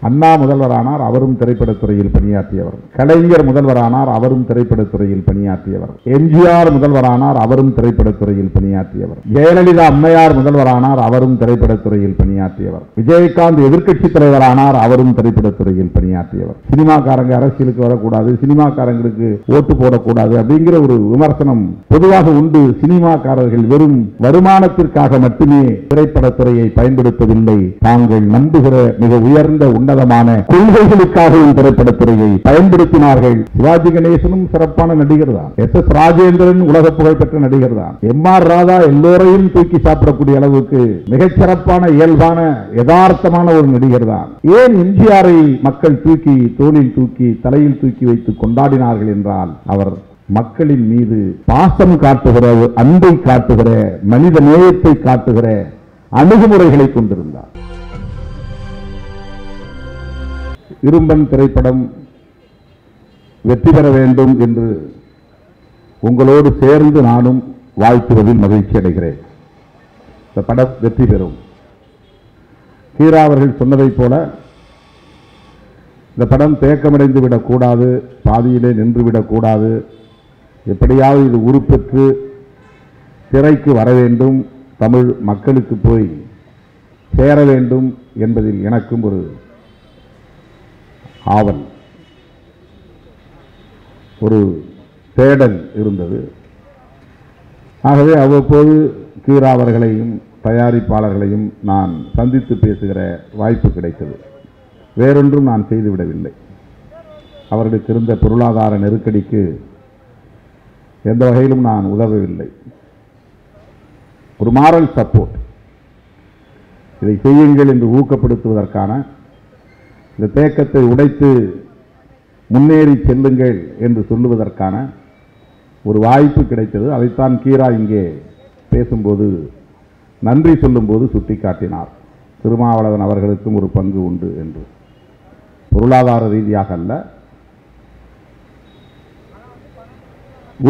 அண்ணா முதல்வரானார், அவரும் திரைப்படத்துறையில் பணியாற்றியவர். கலைஞர் முதல்வரானார், அவரும் திரைப்படத்துறையில் பணியாற்றியவர். எம்ஜிஆர் முதல்வரானார், அவரும் திரைப்படத்துறையில் பணியாற்றியவர். ஜெயலலிதா அம்மையார் முதல்வரானார், அவரும் திரைப்படத்துறையில் பணியாற்றியவர். விஜயகாந்த் எதிர்க்கட்சி தலைவரானார், அவரும் திரைப்படத்துறையில் பணியாற்றியவர். சினிமாக்காரங்க அரசியலுக்கு வரக்கூடாது, சினிமாக்காரங்களுக்கு ஓட்டு போடக்கூடாது அப்படிங்கிற ஒரு விமர்சனம் பொதுவாக உண்டு. சினிமாக்காரர்கள் வெறும் வருமானத்திற்காக மட்டுமே திரைப்படத்துறையை பயன்படுத்தவில்லை, தாங்கள் நம்புகிற மிக உயர்ந்த உன்னதமான கொள்கைகளுக்காகவும் திரைப்படத்துறையை பயன்படுத்தினார்கள். சிவாஜி கணேசனும் சிறப்பான நடிகர் தான். எஸ் ராஜேந்திரன் உலக புகழ்பெற்ற நடிகர் தான். எம்.ஆர். ராதா எல்லோரையும் தூக்கி சாப்பிடக்கூடிய அளவுக்கு மிகச்சிறப்பான இயல்பான யதார்த்தமான ஒரு நடிகர் தான். ஏன் எம்ஜிஆரை மக்கள் தூக்கி தோளில் தூக்கி தலையில் தூக்கி வைத்து கொண்டாடினார்கள் என்றால், அவர் மக்களின் மீது பாசம் காட்டுகிற, அன்பை காட்டுகிற, மனித நேயத்தை காட்டுகிற அணுகுமுறைகளை கொண்டிருந்தார். இரும்பன் திரைப்படம் வெற்றி பெற வேண்டும் என்று உங்களோடு சேர்ந்து நானும் வாழ்த்துவதில் மகிழ்ச்சி அடைகிறேன். இந்த படம் வெற்றி பெறும். ஹீரா அவர்கள் சொன்னதைப் போல இந்த படம் தேக்கமடைந்து விடக்கூடாது, பாதியிலே நின்றுவிடக்கூடாது, எப்படியாவது இது உருப்பெற்று திரைக்கு வர வேண்டும், தமிழ் மக்களுக்கு போய் சேர வேண்டும் என்பதில் எனக்கும் ஒரு ஆவல், ஒரு தேடல் இருந்தது. ஆகவே அவ்வப்போது கீரா அவர்களையும் தயாரிப்பாளர்களையும் நான் சந்தித்து பேசுகிற வாய்ப்பு கிடைத்தது. வேறொன்றும் நான் செய்துவிடவில்லை. அவர்களுக்கு இருந்த பொருளாதார நெருக்கடிக்கு எந்த வகையிலும் நான் உதவவில்லை. ஒரு மாரல் சப்போர்ட், இதை செய்யுங்கள் என்று ஊக்கப்படுத்துவதற்கான, இந்த தேக்கத்தை உடைத்து முன்னேறி செல்லுங்கள் என்று சொல்லுவதற்கான ஒரு வாய்ப்பு கிடைத்தது. அதைத்தான் கீரா இங்கே பேசும்போது, நன்றி சொல்லும்போது சுட்டிக்காட்டினார். திருமாவளவன் அவர்களுக்கும் ஒரு பங்கு உண்டு என்று. பொருளாதார ரீதியாக அல்ல,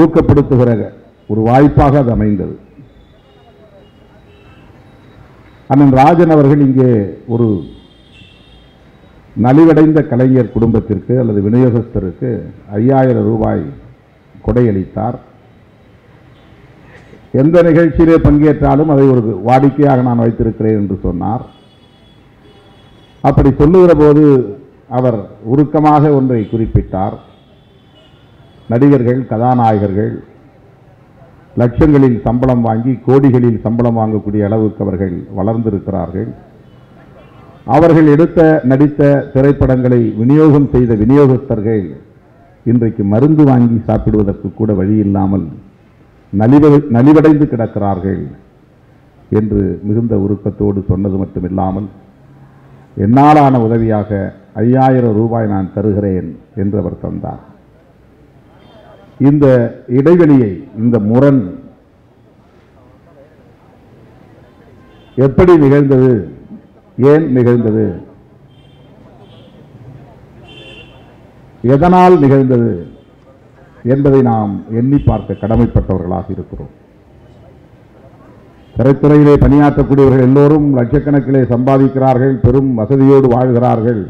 ஊக்கப்படுத்துகிற ஒரு வாய்ப்பாக அது அமைந்தது. அண்ணன் ராஜன் அவர்கள் இங்கே ஒரு நலிவடைந்த கலைஞர் குடும்பத்திற்கு அல்லது விநியோகஸ்தருக்கு 5000 ரூபாய் கொடையளித்தார். எந்த நிகழ்ச்சியிலே பங்கேற்றாலும் அதை ஒரு வாடிக்கையாக நான் வைத்திருக்கிறேன் என்று சொன்னார். அப்படி சொல்லுகிற போது அவர் உருக்கமாக ஒன்றை குறிப்பிட்டார். நடிகர்கள், கதாநாயகர்கள் லட்சங்களில் சம்பளம் வாங்கி கோடிகளில் சம்பளம் வாங்கக்கூடிய அளவுக்கு அவர்கள் வளர்ந்திருக்கிறார்கள். அவர்கள் நடித்த திரைப்படங்களை விநியோகம் செய்த விநியோகஸ்தர்கள் இன்றைக்கு மருந்து வாங்கி சாப்பிடுவதற்கு கூட வழி இல்லாமல் நலிவடைந்து கிடக்கிறார்கள் என்று மிகுந்த உருக்கத்தோடு சொன்னது மட்டுமில்லாமல், என்னாலான உதவியாக 5000 ரூபாய் நான் தருகிறேன் என்று அவர் தந்தார். இந்த இடைவெளியை, இந்த முரண் எப்படி நிகழ்ந்தது, ஏன் நிகழ்ந்தது, எதனால் நிகழ்ந்தது என்பதை நாம் எண்ணி பார்க்க கடமைப்பட்டவர்களாக இருக்கிறோம். திரைத்துறையிலே பணியாற்றக்கூடியவர்கள் எல்லோரும் லட்சக்கணக்கிலே சம்பாதிக்கிறார்கள், பெரும் வசதியோடு வாழ்கிறார்கள்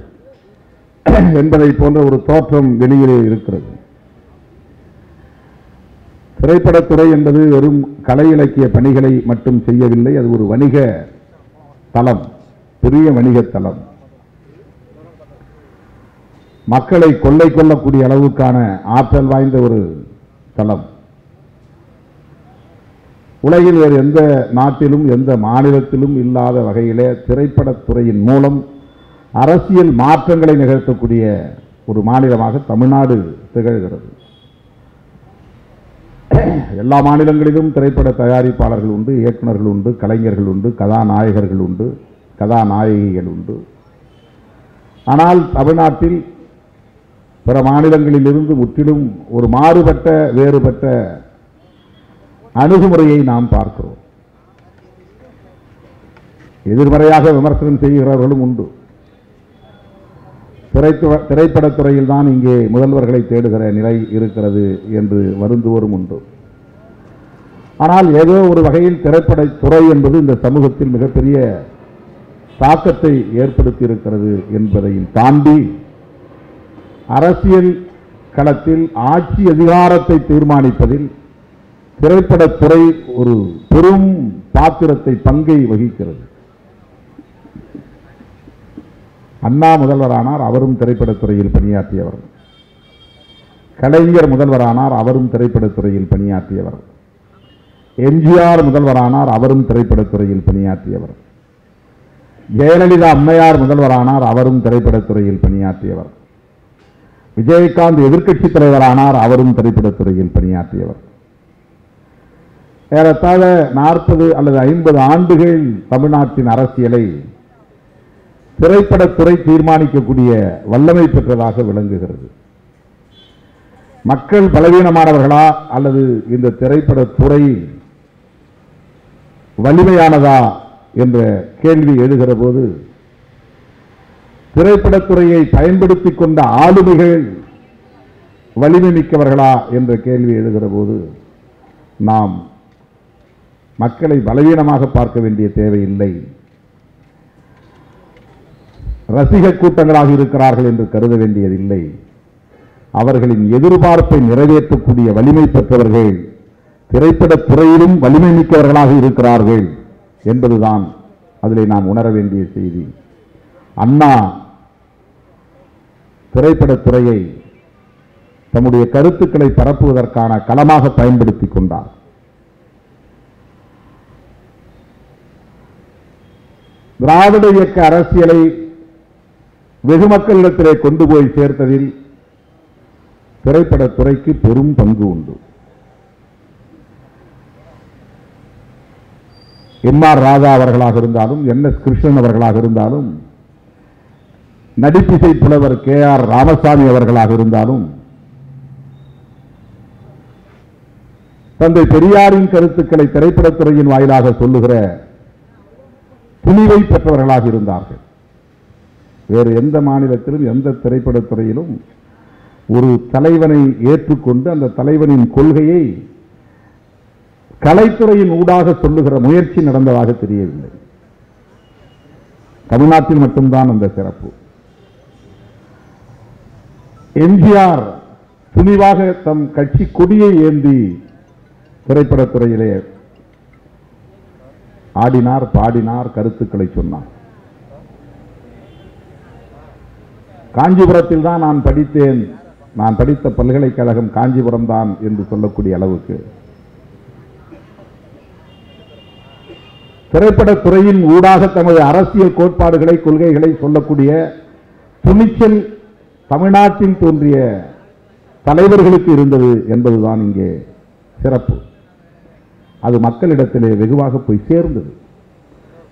என்பதை போன்ற ஒரு தோற்றம் வெளியிலே இருக்கிறது. திரைப்படத்துறை என்பது வெறும் கலை இலக்கிய பணிகளை மட்டும் செய்யவில்லை, அது ஒரு வணிக தளம், பெரிய வணிக தளம். மக்களை கொள்ளை கொள்ளக்கூடிய அளவுக்கான ஆற்றல் வாய்ந்த ஒரு தளம். உலகில் வேறு எந்த நாட்டிலும் எந்த மாநிலத்திலும் இல்லாத வகையிலே திரைப்படத்துறையின் மூலம் அரசியல் மாற்றங்களை நிகழ்த்தக்கூடிய ஒரு மாநிலமாக தமிழ்நாடு திகழ்கிறது. எல்லா மாநிலங்களிலும் திரைப்பட தயாரிப்பாளர்கள் உண்டு, இயக்குநர்கள் உண்டு, கலைஞர்கள் உண்டு, கதாநாயகர்கள் உண்டு, கதாநாயகிகள் உண்டு. ஆனால் தமிழ்நாட்டில் பிற மாநிலங்களில் இருந்து முற்றிலும் ஒரு மாறுபட்ட, வேறுபட்ட அணுகுமுறையை நாம் பார்க்கிறோம். எதிர்மறையாக விமர்சனம் செய்கிறவர்களும் உண்டு. திரைப்படத்துறையில் தான் இங்கே முதல்வர்களை தேடுகிற நிலை இருக்கிறது என்று வருந்துவோரும் உண்டு. ஆனால் ஏதோ ஒரு வகையில் திரைப்படத்துறை என்பது இந்த சமூகத்தில் மிகப்பெரிய தாக்கத்தை ஏற்படுத்தி இருக்கிறது என்பதையும் தாண்டி அரசியல் களத்தில் ஆட்சி அதிகாரத்தை தீர்மானிப்பதில் திரைப்படத்துறை ஒரு பெரும் பாத்திரத்தை பங்கை வகிக்கிறது. அண்ணா முதல்வரானார், அவரும் திரைப்படத்துறையில் பணியாற்றியவர். கலைஞர் முதல்வரானார், அவரும் திரைப்படத்துறையில் பணியாற்றியவர். எம்ஜிஆர் முதல்வரானார், அவரும் திரைப்படத்துறையில் பணியாற்றியவர். ஜெயலலிதா அம்மையார் முதல்வரானார், அவரும் திரைப்படத்துறையில் பணியாற்றியவர். விஜயகாந்த் எதிர்க்கட்சி தலைவரானார், அவரும் திரைப்படத்துறையில் பணியாற்றியவர். ஏறத்தாழ 40 அல்லது 50 ஆண்டுகள் தமிழ்நாட்டின் அரசியலை திரைப்படத்துறை தீர்மானிக்கக்கூடிய வல்லமை பெற்றதாக விளங்குகிறது. மக்கள் பலவீனமானவர்களா அல்லது இந்த திரைப்படத்துறை வலிமையானதா என்ற கேள்வி எழுகிற போது திரைப்படத்துறையை பயன்படுத்திக் கொண்ட ஆளுமைகள் வலிமை மிக்கவர்களா என்ற கேள்வி எழுகிற போது நாம் மக்களை பலவீனமாக பார்க்க வேண்டிய தேவையில்லை. ரசிக கூட்டங்களாக இருக்கிறார்கள் என்று கருத வேண்டியதில்லை. அவர்களின் எதிர்பார்ப்பை நிறைவேற்றக்கூடிய வலிமை பெற்றவர்கள் திரைப்படத்துறையிலும் வலிமை மிக்கவர்களாக இருக்கிறார்கள் என்பதுதான் அதிலே நாம் உணர வேண்டிய செய்தி. அண்ணா திரைப்படத்துறையை தம்முடைய கருத்துக்களை பரப்புவதற்கான களமாக பயன்படுத்திக் கொண்டார். திராவிட இயக்க அரசியலை வெகு மக்களிடத்திலே கொண்டு போய் சேர்த்ததில் திரைப்படத்துறைக்கு பெரும் பங்கு உண்டு. எம்.ஆர். ராதா அவர்களாக இருந்தாலும், என்.எஸ். கிருஷ்ணன் அவர்களாக இருந்தாலும், நடிப்பிசை புலவர் கே.ஆர். ராமசாமி அவர்களாக இருந்தாலும், தந்தை பெரியாரின் கருத்துக்களை திரைப்படத்துறையின் வாயிலாக சொல்லுகிற துணிவை பெற்றவர்களாக இருந்தார்கள். வேறு எந்த மாநிலத்திலும் எந்த திரைப்படத்துறையிலும் ஒரு தலைவனை ஏற்றுக்கொண்டு அந்த தலைவனின் கொள்கையை கலைத்துறையின் ஊடாக சொல்லுகிற முயற்சி நடந்ததாக தெரியவில்லை. தமிழ்நாட்டில் மட்டும்தான் அந்த சிறப்பு. எம்ஜிஆர் துணிவாக தம் கட்சி கொடியை ஏந்தி திரைப்படத்துறையிலே ஆடினார், பாடினார், கருத்துக்களை சொன்னார். காஞ்சிபுரத்தில் தான் நான் படித்தேன், நான் படித்த பல்கலைக்கழகம் காஞ்சிபுரம் தான் என்று சொல்லக்கூடிய அளவுக்கு திரைப்படத்துறையின் ஊடாக தமது அரசியல் கோட்பாடுகளை, கொள்கைகளை சொல்லக்கூடிய துணிச்சல் தமிழ்நாட்டில் தோன்றிய தலைவர்களுக்கு இருந்தது என்பதுதான் இங்கே சிறப்பு. அது மக்களிடத்திலே வெகுவாக போய் சேர்ந்தது.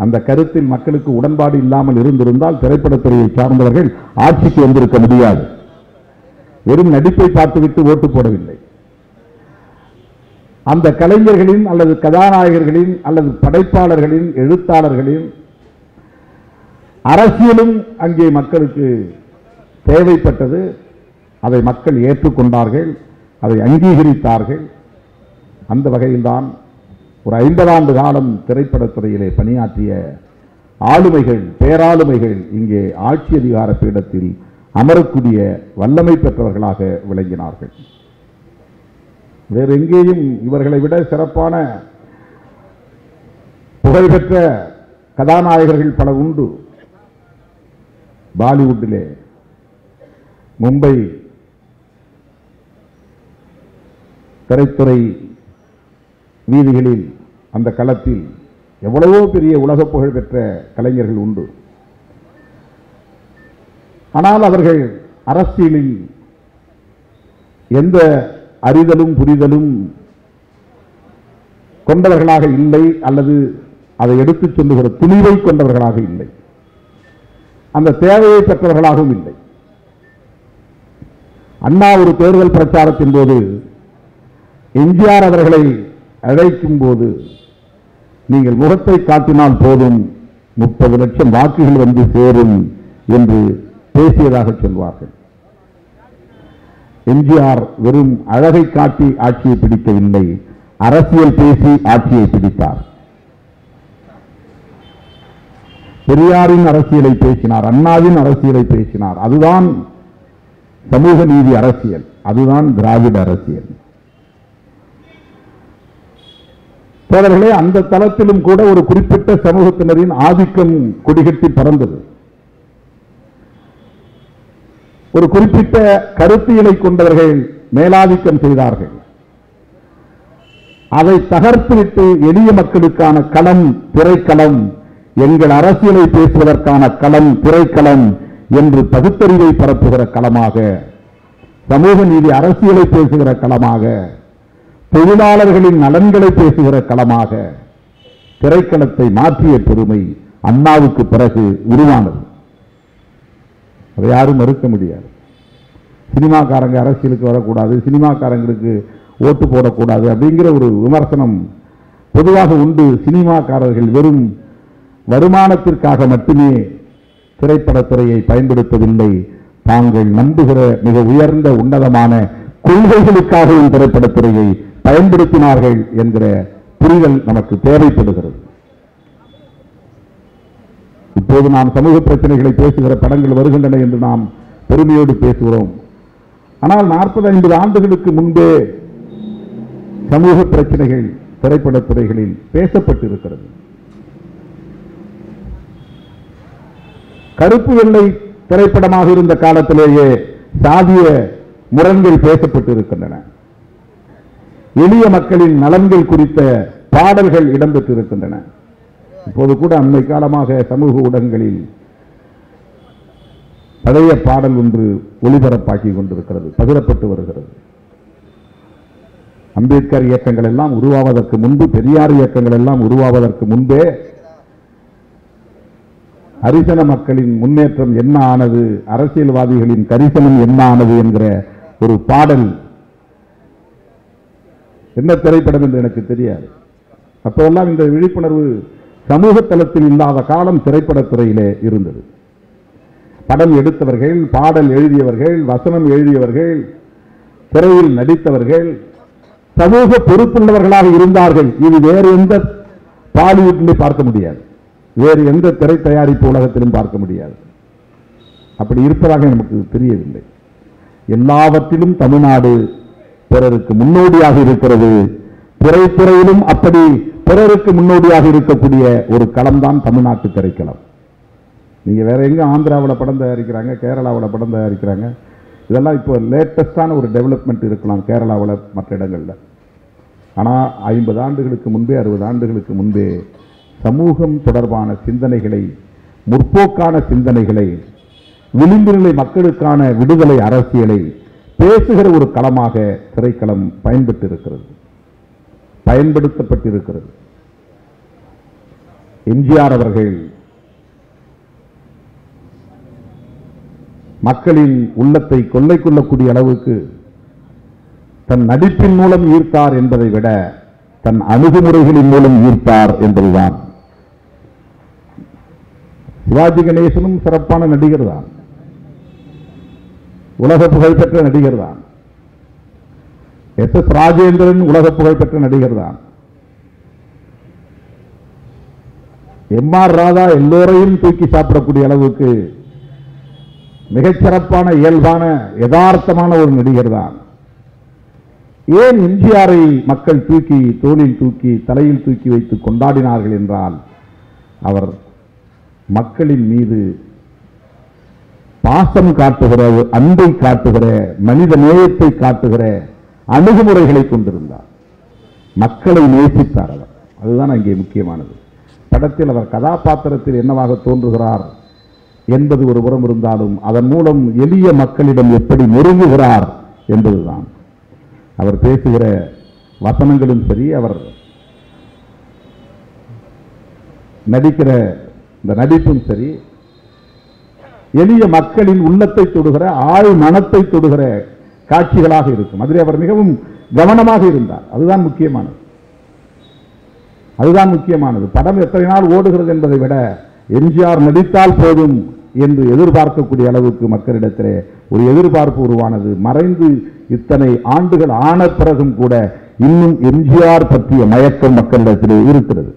அந்த கருத்தில் மக்களுக்கு உடன்பாடு இல்லாமல் இருந்திருந்தால் திரைப்படத்துறையை சார்ந்தவர்கள் ஆட்சிக்கு வந்திருக்க முடியாது. வெறும் நடிப்பை பார்த்துவிட்டு ஓட்டு போடவில்லை. அந்த கலைஞர்களின் அல்லது கதாநாயகர்களின் அல்லது படைப்பாளர்களின், எழுத்தாளர்களின் அரசியலும் அங்கே மக்களுக்கு தேவைப்பட்டது. அதை மக்கள் ஏற்றுக்கொண்டார்கள், அதை அங்கீகரித்தார்கள். அந்த வகையில்தான் ஒரு 50 ஆண்டு காலம் திரைப்படத்துறையிலே பணியாற்றிய ஆளுமைகள், பேராளுமைகள் இங்கே ஆட்சி அதிகார பீடத்தில் அமரக்கூடிய வல்லமை பெற்றவர்களாக விளங்கினார்கள். வேறு எங்கேயும் இவர்களை விட சிறப்பான புகழ்பெற்ற கதாநாயகர்கள் பல உண்டு. பாலிவுட்டிலே மும்பை திரைத்துறை வீதிகளில் அந்த களத்தில் எவ்வளவோ பெரிய உலக புகழ் பெற்ற கலைஞர்கள் உண்டு. ஆனால் அவர்கள் அரசியலில் எந்த அறிதலும் புரிதலும் கொண்டவர்களாக இல்லை, அல்லது அதை எடுத்துச் சொல்லுகிற துணிவை கொண்டவர்களாக இல்லை, அந்த தேவையை பெற்றவர்களாகவும் இல்லை. அண்ணா ஒரு தேர்தல் பிரச்சாரத்தின் போது எம்ஜிஆர் அவர்களை அழைக்கும் போது, நீங்கள் முகத்தை காட்டினால் போதும் 30 லட்சம் வாக்குகள் வந்து சேரும் என்று பேசியதாக சொல்வார்கள். எம்ஜிஆர் வெறும் அழகை காட்டி ஆட்சியை பிடிக்கவில்லை, அரசியல் பேசி ஆட்சியை பிடித்தார். பெரியாரின் அரசியலை பேசினார், அண்ணாவின் அரசியலை பேசினார். அதுதான் சமூக நீதி அரசியல், அதுதான் திராவிட அரசியல். தோழர்களே, அந்த தளத்திலும் கூட ஒரு குறிப்பிட்ட சமூகத்தினரின் ஆதிக்கம் கொடிகட்டி பறந்தது. ஒரு குறிப்பிட்ட கருத்தியலை கொண்டவர்கள் மேலாதிக்கம் செய்தார்கள். அதை தகர்த்துவிட்டு எளிய மக்களுக்கான களம், திரைக்களம், எங்கள் அரசியலை பேசுவதற்கான களம், திரைக்களம் என்று பகுத்தறிவை பரப்புகிற களமாக, சமூக நீதி அரசியலை பேசுகிற களமாக, தொழிலாளர்களின் நலன்களை பேசுகிற களமாக திரைக்களத்தை மாற்றிய பெருமை அண்ணாவுக்கு பிறகு உருவானது. அதை யாரும் மறுக்க முடியாது. சினிமாக்காரங்க அரசியலுக்கு வரக்கூடாது, சினிமாக்காரங்களுக்கு ஓட்டு போடக்கூடாது அப்படிங்கிற ஒரு விமர்சனம் பொதுவாக உண்டு. சினிமாக்காரர்கள் வெறும் வருமானத்திற்காக மட்டுமே திரைப்படத்துறையை பயன்படுத்தவில்லை, தாங்கள் நம்புகிற மிக உயர்ந்த உன்னதமான கொள்கைகளுக்காகவும் திரைப்படத்துறையை பயன்படுத்தினார்கள் என்கிற புரிதல் நமக்கு தேவைப்படுகிறது. இப்போது நாம் சமூக பிரச்சனைகளை பேசுகிற படங்கள் வருகின்றன என்று நாம் பெருமையோடு பேசுகிறோம். ஆனால் 40-50 ஆண்டுகளுக்கு முன்பே சமூக பிரச்சனைகள் திரைப்படத்துறைகளில் பேசப்பட்டிருக்கிறது. கருப்பு வெள்ளை திரைப்படமாக இருந்த காலத்திலேயே சாதிய முரண்கள் பேசப்பட்டிருக்கின்றன. எளிய மக்களின் நலன்கள் குறித்த பாடல்கள் இடம்பெற்றிருக்கின்றன. இப்போது கூட அண்மை காலமாக சமூக ஊடகங்களில் பழைய பாடல் ஒன்று ஒளிபரப்பாக்கி கொண்டிருக்கிறது, பகிரப்பட்டு வருகிறது. அம்பேத்கர் இயக்கங்கள் எல்லாம் உருவாவதற்கு முன்பு, பெரியார் இயக்கங்கள் எல்லாம் உருவாவதற்கு முன்பே ஹரிஜன மக்களின் முன்னேற்றம் என்ன ஆனது, அரசியல்வாதிகளின் கரிசனம் என்ன ஆனது என்கிற ஒரு பாடல். என்ன திரைப்படம் என்று எனக்கு தெரியாது. அப்போதெல்லாம் இந்த விழிப்புணர்வு சமூக தளத்தில் இல்லாத காலம் திரைப்படத்துறையிலே இருந்தது. படம் எடுத்தவர்கள், பாடல் எழுதியவர்கள், வசனம் எழுதியவர்கள், திரையில் நடித்தவர்கள் சமூக பொறுப்புள்ளவர்களாக இருந்தார்கள். இது வேறு எந்த பாலிவுட்டிலே பார்க்க முடியாது, வேறு எந்த திரை தயாரிப்பு உலகத்திலும் பார்க்க முடியாது. அப்படி இருப்பதாக நமக்கு தெரியவில்லை. எல்லாவற்றிலும் தமிழ்நாடு பிறருக்கு முன்னோடியாக இருக்கிறது. திரைத்துறையிலும் அப்படி பிறருக்கு முன்னோடியாக இருக்கக்கூடிய ஒரு களம்தான் தமிழ்நாட்டு திரைக்களம். நீங்க வேற எங்க ஆந்திராவில் படம் தயாரிக்கிறாங்க, கேரளாவில் படம் தயாரிக்கிறாங்க, இதெல்லாம் இப்போ லேட்டஸ்டான ஒரு டெவலப்மெண்ட் இருக்கலாம் கேரளாவில், மற்ற இடங்களில். ஆனால் 50 ஆண்டுகளுக்கு முன்பே, 60 ஆண்டுகளுக்கு முன்பே சமூகம் தொடர்பான சிந்தனைகளை, முற்போக்கான சிந்தனைகளை, விளிம்பு நிலை மக்களுக்கான விடுதலை அரசியலை பேசுகிற ஒரு களமாக திரைக்களம் பயன்படுத்தப்பட்டிருக்கிறது. எம்ஜிஆர் அவர்கள் மக்களின் உள்ளத்தை கொள்ளை கொள்ளக்கூடிய அளவுக்கு தன் நடிப்பின் மூலம் ஈர்த்தார் என்பதை விட தன் அணுகுமுறைகளின் மூலம் ஈர்த்தார் என்பதுதான். சிவாஜி கணேசனும் சிறப்பான நடிகர் தான், உலக புகழ்பெற்ற நடிகர் தான். எஸ்.எஸ். ராஜேந்திரன் உலக புகழ்பெற்ற நடிகர் தான். எம்.ஆர். ராதா எல்லோரையும் தூக்கி சாப்பிடக்கூடிய அளவுக்கு மிகச்சிறப்பான, இயல்பான, யதார்த்தமான ஒரு நடிகர் தான். ஏன் எம்ஜிஆரை மக்கள் தூக்கி தோளில் தூக்கி தலையில் தூக்கி வைத்து கொண்டாடினார்கள் என்றால், அவர் மக்களின் மீது பாசம் காட்டுகிற, அன்பை காட்டுகிற, மனித நேயத்தை காட்டுகிற அணுகுமுறைகளை கொண்டிருந்தார். மக்களை நேசித்தார் அவர். அதுதான் அங்கே முக்கியமானது. படத்தில் அவர் கதாபாத்திரத்தில் என்னவாக தோன்றுகிறார் என்பது ஒரு புறம் இருந்தாலும், அதன் மூலம் எளிய மக்களிடம் எப்படி நெருங்குகிறார் என்பதுதான். அவர் பேசுகிற வசனங்களும் சரி, அவர் நடிக்கிற இந்த நடிப்பும் சரி, எளிய மக்களின் உள்ளத்தை தொடுகிற, ஆழ் மனத்தை தொடுகிற காட்சிகளாக இருக்கும். அதில் அவர் மிகவும் கவனமாக இருந்தார். அதுதான் முக்கியமானது. படம் எத்தனை நாள் ஓடுகிறது என்பதை விட எம்ஜிஆர் நடித்தால் போதும் என்று எதிர்பார்க்கக்கூடிய அளவுக்கு மக்களிடத்திலே ஒரு எதிர்பார்ப்பு உருவானது. மறைந்து இத்தனை ஆண்டுகள் ஆன பிறகும் கூட இன்னும் எம்ஜிஆர் பற்றிய மயக்கம் மக்களிடத்திலே இருக்கிறது.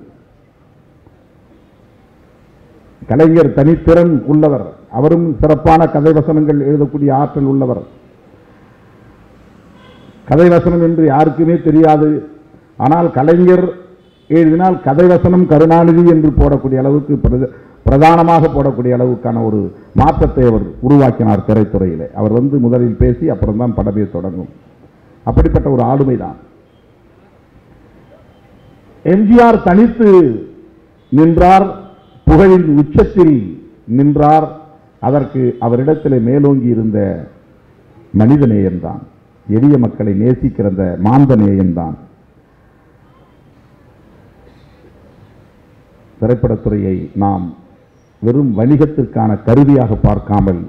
கலைஞர் தனித்திறன் உள்ளவர். அவரும் சிறப்பான கதை வசனங்கள் எழுதக்கூடிய ஆற்றல் உள்ளவர். கதை வசனம் என்று யாருக்குமே தெரியாது. ஆனால் கலைஞர் எழுதினால் கதை வசனம் கருணாநிதி என்று போடக்கூடிய அளவுக்கு பிரதானமாக போடக்கூடிய அளவுக்கான ஒரு மாற்றத்தை அவர் உருவாக்கினார் திரைத்துறையிலே. அவர் முதலில் பேசி அப்புறம் தான் படமே தொடங்கும். அப்படிப்பட்ட ஒரு ஆளுமைதான். எம்ஜிஆர் தனித்து நின்றார், புகழின் உச்சத்தில் நின்றார். அதற்கு அவரிடத்திலே மேலோங்கி இருந்த மனித நேயம்தான், எளிய மக்களை நேசிக்கிற மாந்த நேயம்தான். திரைப்படத்துறையை நாம் வெறும் வணிகத்திற்கான கருவியாக பார்க்காமல்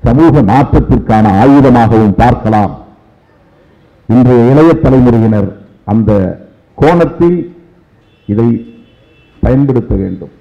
சமூக மாற்றத்திற்கான ஆயுதமாகவும் பார்க்கலாம். இன்றைய இளைய தலைமுறையினர் அந்த கோணத்தில் இதை பயன்படுத்த வேண்டும்.